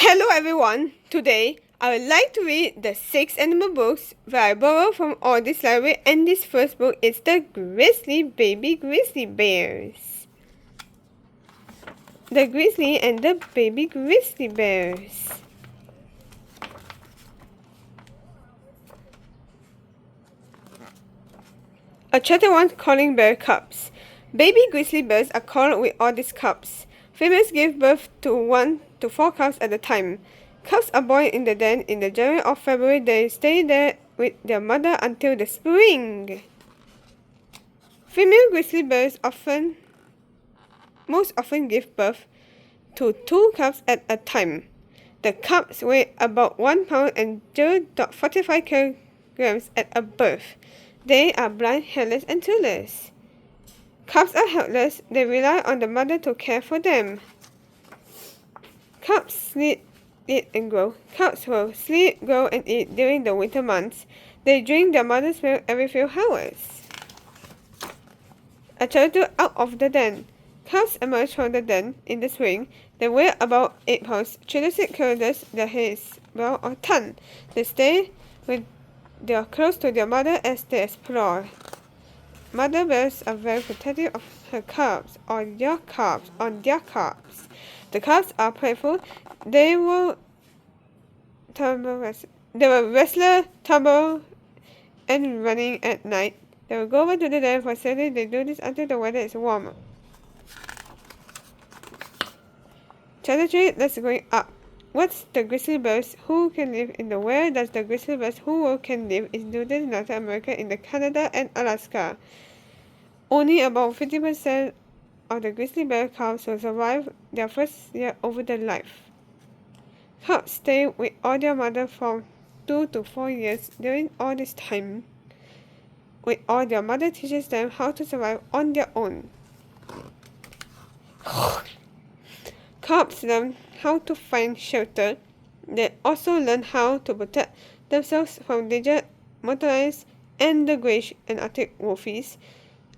Hello everyone! Today, I would like to read the 6 animal books that I borrowed from Audis Library, and this first book is The Grizzly Baby Grizzly Bears. The Grizzly and the Baby Grizzly Bears. A Chatterone calling bear cubs. Baby grizzly bears are called with all these cubs. Females give birth to 1 to 4 cubs at a time. Cubs are born in the den in the January or February. They stay there with their mother until the spring. Female grizzly bears most often give birth to 2 cubs at a time. The cubs weigh about 1 pound and 0.45 kilograms at a birth. They are blind, hairless, and toothless. Cubs are helpless. They rely on the mother to care for them. Cubs sleep, eat, and grow. Cubs will sleep, grow, and eat during the winter months. They drink their mother's milk every few hours. A turtle out of the den. Cubs emerge from the den in the spring. They weigh about 8 pounds, 36 kilograms. Their hair is brown or tan. They stay with their close to their mother as they explore. Mother bears are very protective of her cubs or their cubs. The cubs are playful. They will wrestle, tumble, and running at night. They will go over to the den for sailing. They do this until the weather is warm. Chapter 3, Let's Going Up. What's the grizzly bears who can live in the where does the grizzly bears who can live in North America, in the Canada and Alaska. Only about 50% of the grizzly bear cubs will survive their first year over their life. Cubs stay with all their mother from 2 to 4 years. During all this time, with all their mother teaches them how to survive on their own. Cubs learn how to find shelter. They also learn how to protect themselves from danger, mountain lions, and the greyish and Arctic wolfies.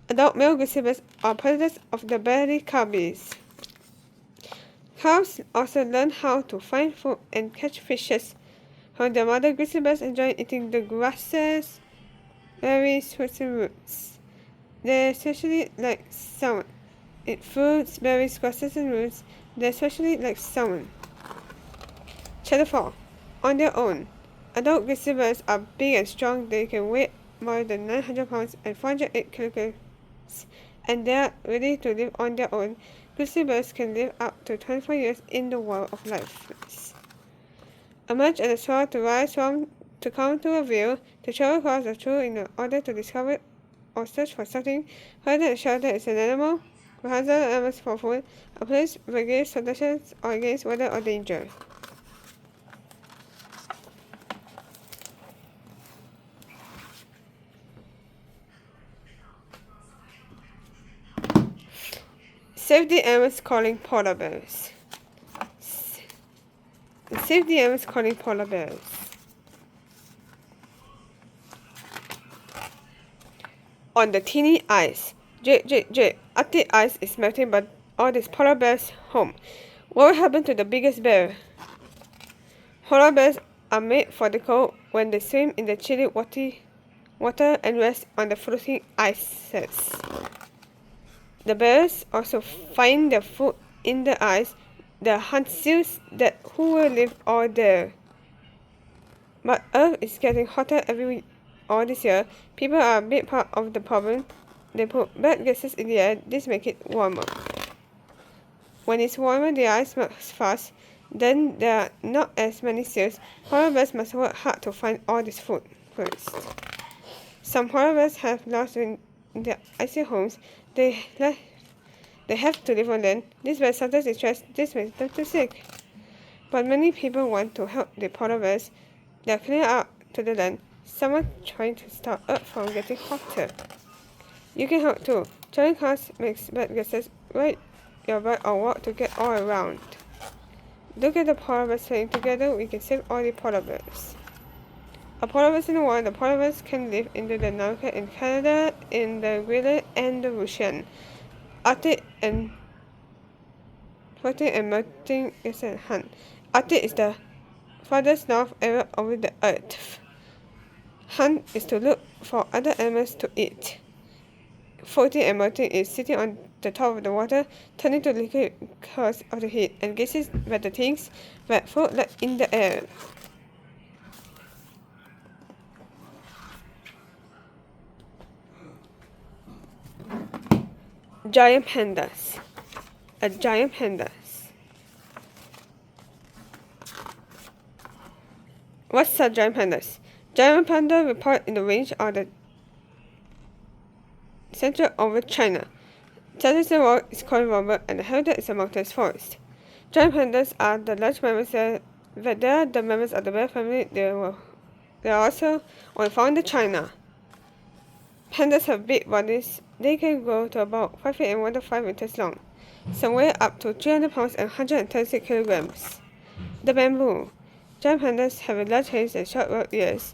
Adult male grizzly bears are predators of the berry cubbies. Cubs also learn how to find food and catch fishes. From their mother, grizzly bears enjoy eating the grasses, berries, fruits, and roots. They especially like salmon. Eat fruits, berries, grasses, and roots. They especially like salmon. Chapter 4, On their own. Adult grizzly bears are big and strong. They can weigh more than 900 pounds and 408 kilograms, and they are ready to live on their own. Grizzly bears can live up to 24 years in the world of life. Emerge at the shore to rise from, to come to a view, to travel across the shore in order to discover or search for something. Whether the shelter is an animal, for hazard animals for food, a place against protections or against weather or danger. Save the animals calling polar bears. Save the animals calling polar bears. On the teeny ice. Arctic ice is melting, but all these polar bears home. What will happen to the biggest bear? Polar bears are made for the cold when they swim in the chilly water and rest on the floating ices. The bears also find their food in the ice. They hunt seals who will live all there. But Earth is getting hotter all this year. People are a big part of the problem. They put bad gases in the air. This makes it warmer. When it's warmer, the ice melts fast. Then there are not as many seals. Polar bears must work hard to find all this food first. Some polar bears have lost in their icy homes. They have to live on land. These bears sometimes distress. This makes them too sick. But many people want to help the polar bears. They are cleaning up to the land. Someone trying to stop Earth from getting hotter. You can help too. Joining cars makes bad gases. Ride your bike or walk to get all around. Look at the polar bears playing together. We can save all the polar bears. A polar bears in the world. The polar bears can live in North America, in Canada, in the Greenland and the Russian, Arctic and floating and melting is a hunt. Arctic is the farthest north area of the Earth. Hunt is to look for other animals to eat. Floating and melting is sitting on the top of the water, turning to liquid because of the heat, and gases were the things that float in the air. Giant pandas. A giant pandas. What's a giant pandas? Giant panda report in the range of the central over China. Southeastern world is called rubber and the habitat is a mountainous forest. Giant pandas are the large mammals that they are the members of the bear family. They are also only found in China. Pandas have big bodies. They can grow to about 5 feet and 1 to 5 meters long. Some weigh up to 300 pounds and 136 kilograms. The bamboo. Giant pandas have large heads and short round ears.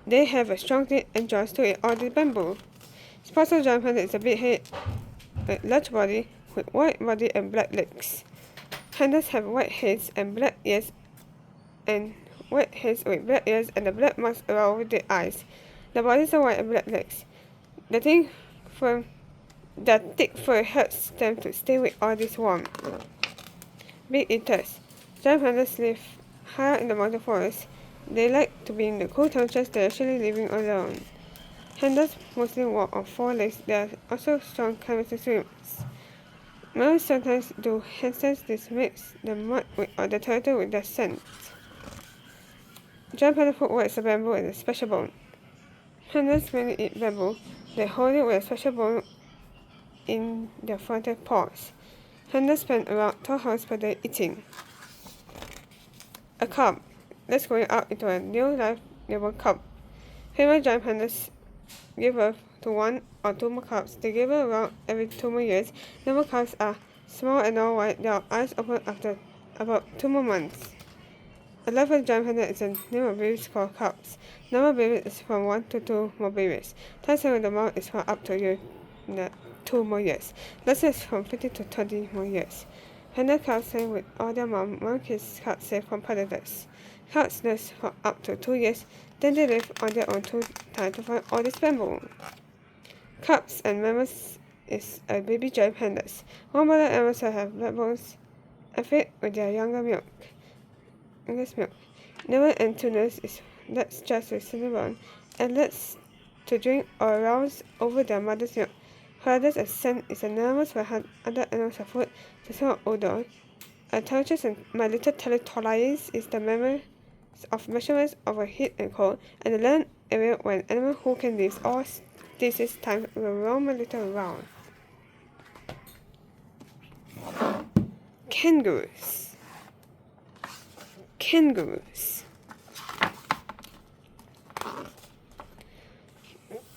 They have a strong teeth and jaws to eat all the bamboo. Spots of giant panda is a big head, a large body with white body and black legs. Pandas have white heads and black ears and white heads with black ears and the black marks around the eyes. The bodies are white and black legs. The thick fur helps them to stay with all this warmth. Big eaters. Giant pandas live high in the mountain forest. They like to be in the cool temperatures. They are usually living alone. Pandas mostly walk on 4 legs. They are also strong climbers and swimmers. Males sometimes do handstands. This makes the mud or the turtle with their scent. Giant panda food works a bamboo and a special bone. Pandas mainly eat bamboo. They hold it with a special bone in their frontal paws. Pandas spend around 12 hours per day eating. A cub. Let's go out into a new life newborn cub. Female giant pandas give birth to 1 or 2 more cubs. They give birth around every 2 more years. Normal cubs are small and all white. Their eyes open after about 2 more months. A life of giant panda is a name of babies called cubs. Normal babies is from 1 to 2 more babies. Time of the mouth is for up to 2 more years. This is from 50 to 20 more years. Panda cubs stay with all their mom. Mom keeps cubs safe from predators. Cubs nest for up to 2 years. Then they live on their own to time to find all this bamboo. Cubs and mammals is a baby giant pandas. All mother animals have backbones and feed with their youngest milk. Newborn and tuners is that's just with cinnamon and lets to drink or arouse over their mother's milk. Herders and scent is an animals that hunt other animals for food to smell odor. Temperatures and my little territorials is the memory of measurements of heat and cold, and the land area where an animal who can live all species time will roam a little around. Kangaroos.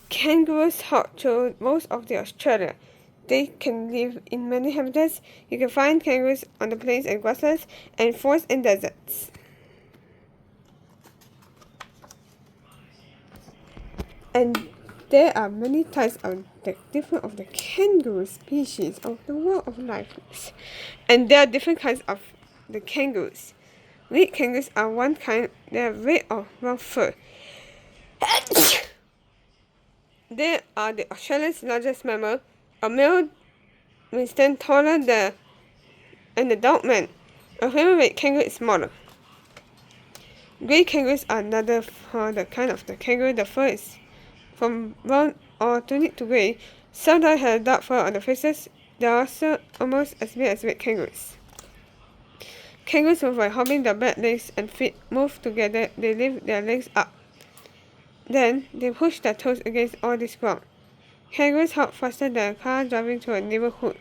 Kangaroos hop through most of Australia. They can live in many habitats. You can find kangaroos on the plains and grasslands and forests and deserts. And there are many types of the different of the kangaroo species of the world of life. And there are different kinds of the kangaroos. Red kangaroos are one kind. They have red or brown fur. They are the Australia's largest mammal. A male may stand taller than an adult man. A female red kangaroo is smaller. Grey kangaroos are another the kind of the kangaroo. The fur is from brown or tunic to grey. Some have dark fur on the faces. They are also almost as big as red kangaroos. Kangaroos move by hopping their back legs and feet move together. They lift their legs up. Then they push their toes against all this ground. Kangaroos hop faster than a car driving through a neighborhood.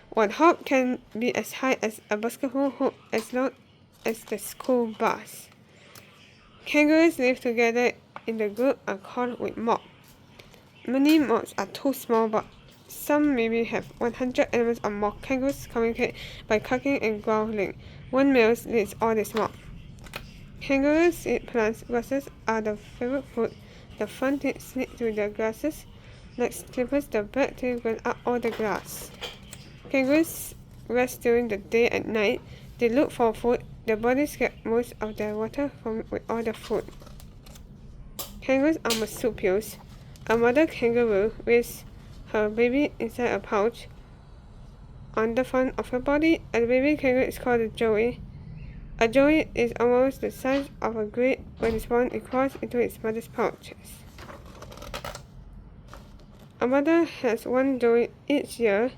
One hop can be as high as a basketball hoop, as long as the school bus. Kangaroos live together in the group are called with mob. Many mobs are too small, but some maybe have 100 animals or more. Kangaroos communicate by clucking and growling. One male leads all this mob. Kangaroos eat plants. Grasses are the favorite food. The front teeth sneak through the grasses. Like clippers, the back teeth run up all the grass. Kangaroos rest during the day and night. They look for food the bodies get most of their water from with all the food. Kangaroos are marsupials. A mother kangaroo with her baby inside a pouch on the front of her body. A baby kangaroo is called a joey. A joey is almost the size of a grape. When it's born, it crawls into its mother's pouches. A mother has one joey each year.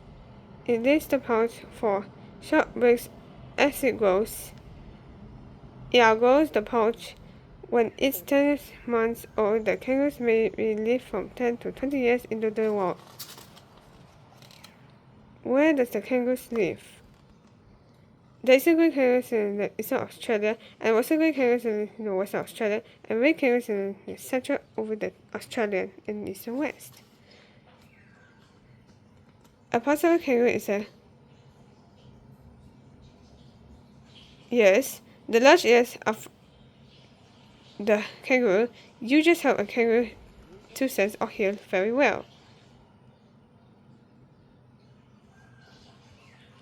It leaves the pouch for short breaks as it grows. It outgrows the pouch. When it's 10 months old, the kangaroos may live from 10 to 20 years into the wild. Where does the kangaroos live? The eastern grey kangaroos in the eastern Australia, and western grey kangaroos in the western Australia, and red kangaroos in the central over the Australian and eastern west. A passenger kangaroo is a yes. The large ears of the kangaroo usually help a kangaroo to sense or hear very well.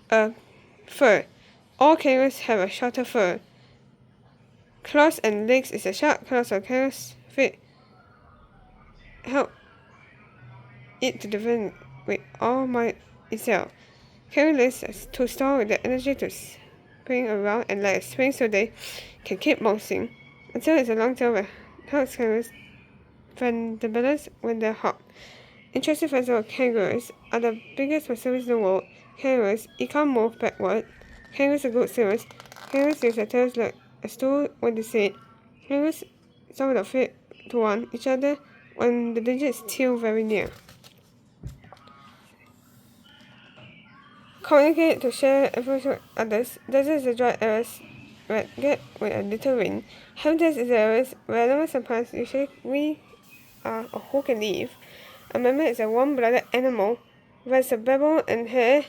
Fur. All kangaroos have a shorter fur. Claws and legs is a sharp claws of kangaroo's feet help it to defend with all might itself. Kangaroo lives to store the energy to spring around and like a spring so they can keep bouncing until it's a long tail that helps kangaroos find the balance when they hop. Interesting facts about kangaroos are the biggest marsupials in the world. Kangaroos, it can't move backward. Kangaroos are good swimmers. Kangaroos use their tails like a stool when they sit. Kangaroos, some are afraid to warn each other when the danger is still very near. Communicate to share information with others. Desert is the dry areas that get with a little rain. Habitats is the areas where animals and plants usually are or who can live. A mammal is a warm-blooded animal with a backbone and hair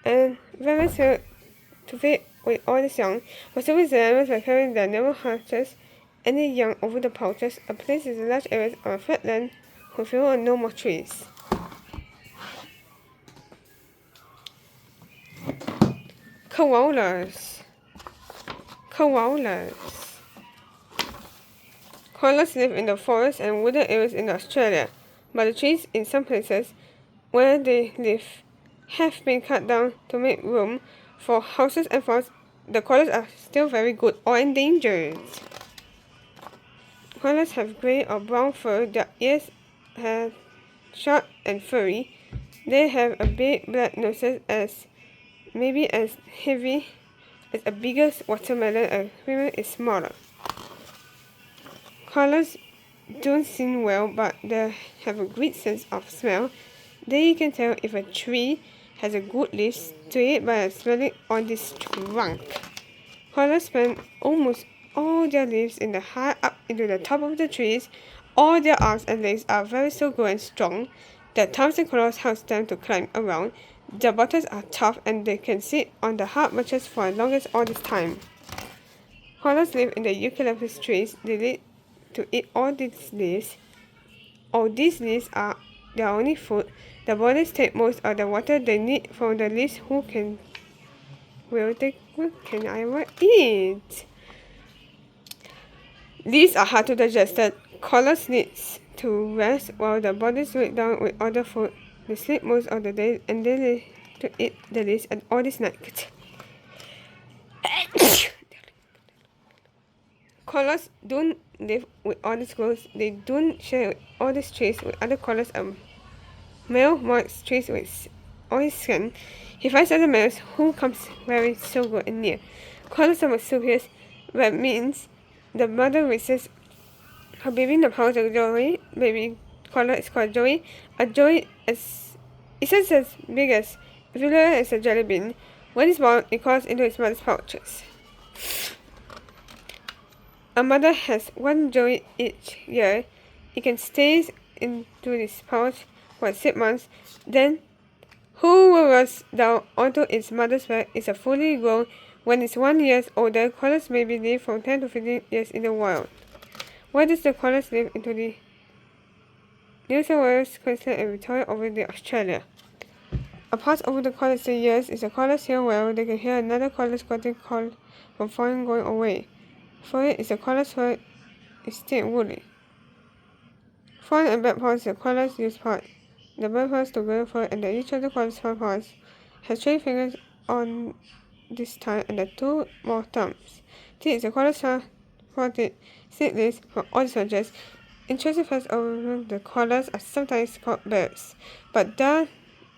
and very to feed with all its young. Marsupials are animals that carry their never hatches any young over the pouches. A place is a large area of flat land with few or no more trees. Koalas. Koalas live in the forests and wooded areas in Australia, but the trees in some places where they live have been cut down to make room for houses and farms. The koalas are still very good or endangered. Koalas have grey or brown fur. Their ears are short and furry. They have a big black noses maybe as heavy as a biggest watermelon. A female is smaller. Koalas don't sing well, but they have a great sense of smell. They can tell if a tree has a good leaves to it by smelling on its trunk. Koalas spend almost all their leaves in the high up into the top of the trees. All their arms and legs are very good and strong. Their thumbs and claws help them to climb around. Their bodies are tough and they can sit on the hard branches for as long as all this time. Koalas live in the eucalyptus trees. They need to eat all these leaves. All these leaves are their only food. Their bodies take most of the water they need from the leaves. What can I ever eat? Leaves are hard to digest. Koalas need to rest while their bodies weigh down with other food. They sleep most of the day and they need to eat the leaves and all this night. Koalas don't live with all these clothes. They don't share all these trees with other koalas. A male marks trees with all his skin. He finds other males who comes very so good and near. Koalas are marsupials, that means the mother raises her baby in the pouch of joey. Baby koala is called joey. A joey is as big as a jelly bean. When it's born, it crawls into its mother's pouches. A mother has one joey each year. It can stay into this pouch for 6 months. Then, who runs down onto its mother's back is a fully grown. When it's 1 year older, koalas may live from 10 to 15 years in the wild. Why does the koalas live into the New South Wales, Queensland, and Victoria over the Australia? A pass over the koala's ears is a koala's hear well. They can hear another koala squatting call from foreign going away. Fur is a koala's fur is thick woolly. Front and back paws is a koala's use part. The back paws to grow fur and each of the koala's front paws has 3 fingers on this time and 2 more thumbs. Teeth is a koala's front teeth. Seedless for all soldiers. Intrusive furs over the koalas are sometimes called bears, but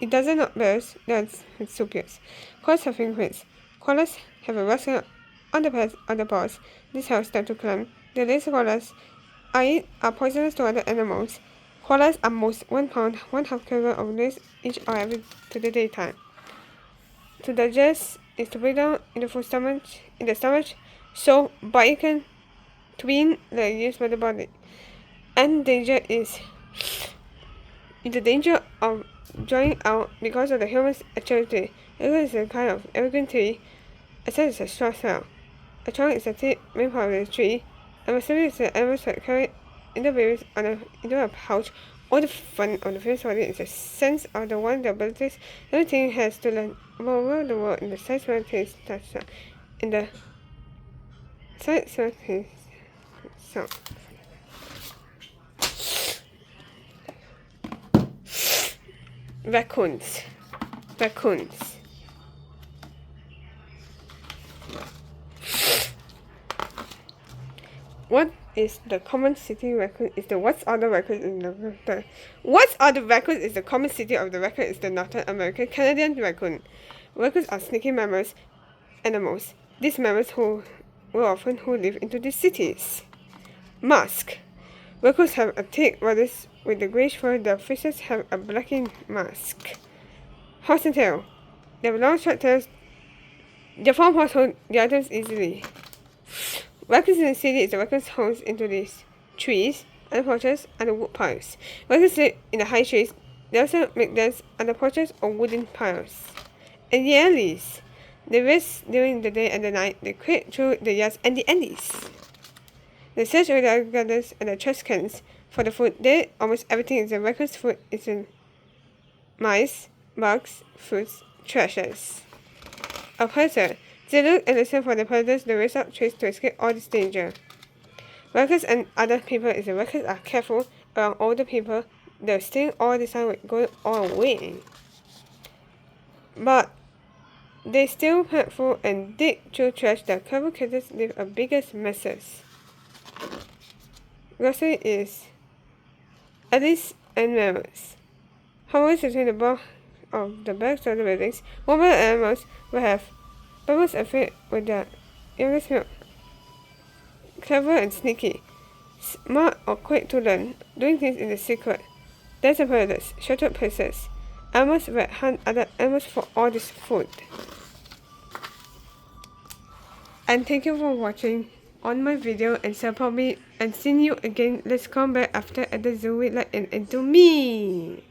it doesn't not bears, that's marsupials. Koalas have fingerprints. Koalas have a rascal on the pads of the paws. This helps them to climb. The laser koalas are poisonous to other animals. Koalas are most 1 pound, 1/2 kg of lace each or every to the daytime. To digest is to break down in the stomach, so bacon tween the used by the body. And danger is the danger of drying out because of the human's activity. Eucalyptus is a kind of evergreen tree. A cell is a straw cell. A trunk is the main part of the tree. A mycelium is the animal's that carried in the babies into a pouch. All the fun of the first body is a sense of the one, the abilities everything has to learn about the world in the size where taste touch in the size where taste sound. Raccoons. What is the common city raccoon? What's other raccoon in the What's other raccoon is the common city of the raccoon is the North American Canadian raccoon. Raccoons are sneaky animals. These mammals will often live into the cities. Mask. Raccoons have a thick bodies with the greyish fur. The fishes have a blackened mask. Horse and tail. They have long short tails. Their front paws hold the items easily. Raccoons in the city is the raccoons' homes into these trees and porches and the wood piles. Raccoons live in the high trees. They also make dens on the porches or wooden piles. And the alleys. They rest during the day and the night. They creep through the yards and the alleys. They search for the gardens and the trash cans for the food. There, almost everything in the raccoon's food is in mice, bugs, fruits, trashes. A predator. They look and listen for the predators. They raise up trees to escape all this danger. Raccoons and other people is the raccoons are careful around older people. They'll sting all the time with going all away. But they steal pet food and dig through trash. The clever critters leave a biggest messes. Glossary is Alice and mammals. Hovers between the bulk of the backs of the buildings. Mobile animals will have bubbles afraid with their youngest milk. Clever and sneaky. Smart or quick to learn. Doing things in the secret. There's a predators. Sheltered places. Animals that hunt other animals for all this food. And thank you for watching on my video and support me and see you again. Let's come back after at the zoo with like into me.